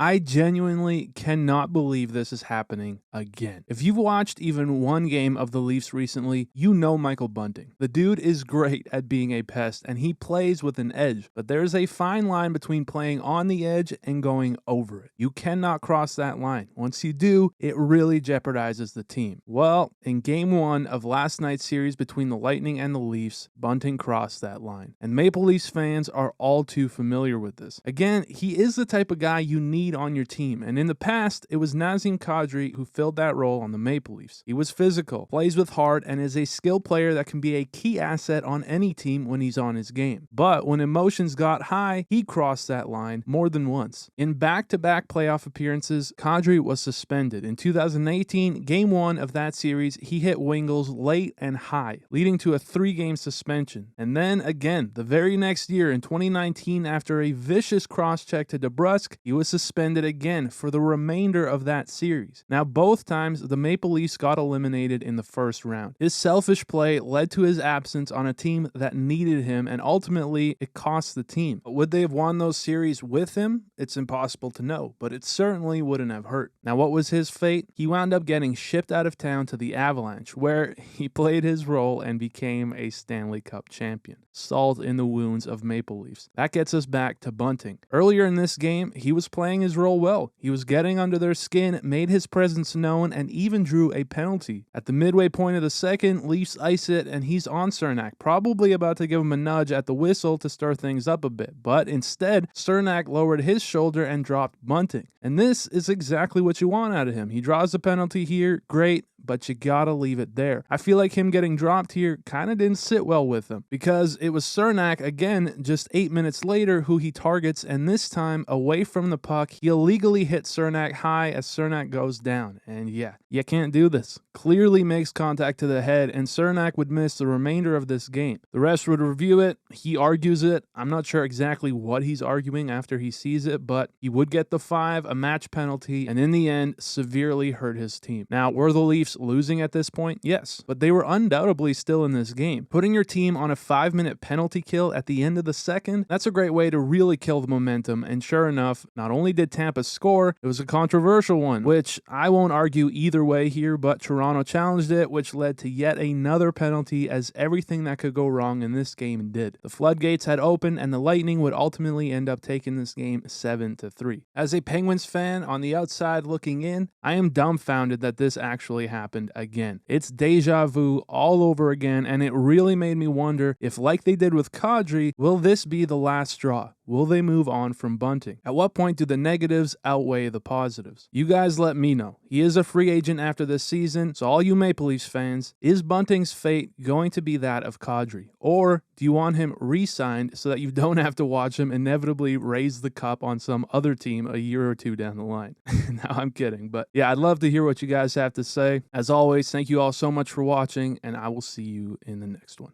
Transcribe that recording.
I genuinely cannot believe this is happening again. If you've watched even one game of the Leafs recently, you know Michael Bunting. The dude is great at being a pest, and he plays with an edge, but there's a fine line between playing on the edge and going over it. You cannot cross that line. Once you do, it really jeopardizes the team. Well, in game 1 of last night's series between the Lightning and the Leafs, Bunting crossed that line, and Maple Leafs fans are all too familiar with this. Again, he is the type of guy you need on your team, and in the past, it was Nazim Kadri who filled that role on the Maple Leafs. He was physical, plays with heart, and is a skilled player that can be a key asset on any team when he's on his game. But when emotions got high, he crossed that line more than once. In back-to-back playoff appearances, Kadri was suspended. In 2018, Game 1 of that series, he hit Wingles late and high, leading to a 3-game suspension. And then again, the very next year in 2019, after a vicious cross-check to DeBrusk, he was suspended again for the remainder of that series. Now, both times, the Maple Leafs got eliminated in the first round. His selfish play led to his absence on a team that needed him, and ultimately, it cost the team. But would they have won those series with him? It's impossible to know, but it certainly wouldn't have hurt. Now, what was his fate? He wound up getting shipped out of town to the Avalanche, where he played his role and became a Stanley Cup champion. Salt in the wounds of Maple Leafs. That gets us back to Bunting. Earlier in this game, he was playing his role well. He was getting under their skin, made his presence known, and even drew a penalty. At the midway point of the second, Leafs ice it, and he's on Cernak, probably about to give him a nudge at the whistle to stir things up a bit. But instead, Cernak lowered his shoulder and dropped Bunting. And this is exactly what you want out of him. He draws the penalty here, great, but you gotta leave it there. I feel like him getting dropped here kinda didn't sit well with him, because it was Cernak, again, just 8 minutes later, who he targets, and this time, away from the puck, he illegally hit Cernak high as Cernak goes down. And yeah, you can't do this. Clearly makes contact to the head, and Cernak would miss the remainder of this game. The refs would review it, he argues it. I'm not sure exactly what he's arguing after he sees it, but he would get the 5, a match penalty, and in the end, severely hurt his team. Now, were the Leafs losing at this point? Yes, but they were undoubtedly still in this game. Putting your team on a 5-minute penalty kill at the end of the second, that's a great way to really kill the momentum, and sure enough, not only did Tampa score, it was a controversial one, which I won't argue either way here, but Toronto challenged it, which led to yet another penalty, as everything that could go wrong in this game did. The floodgates had opened, and the Lightning would ultimately end up taking this game 7-3. As a Penguins fan on the outside looking in, I am dumbfounded that this actually happened again. It's deja vu all over again, and it really made me wonder if, like they did with Kadri, will this be the last straw? Will they move on from Bunting? At what point do the negatives outweigh the positives? You guys let me know. He is a free agent after this season, so all you Maple Leafs fans, is Bunting's fate going to be that of Kadri? Or do you want him re-signed so that you don't have to watch him inevitably raise the cup on some other team a year or two down the line? No, I'm kidding, but yeah, I'd love to hear what you guys have to say. As always, thank you all so much for watching, and I will see you in the next one.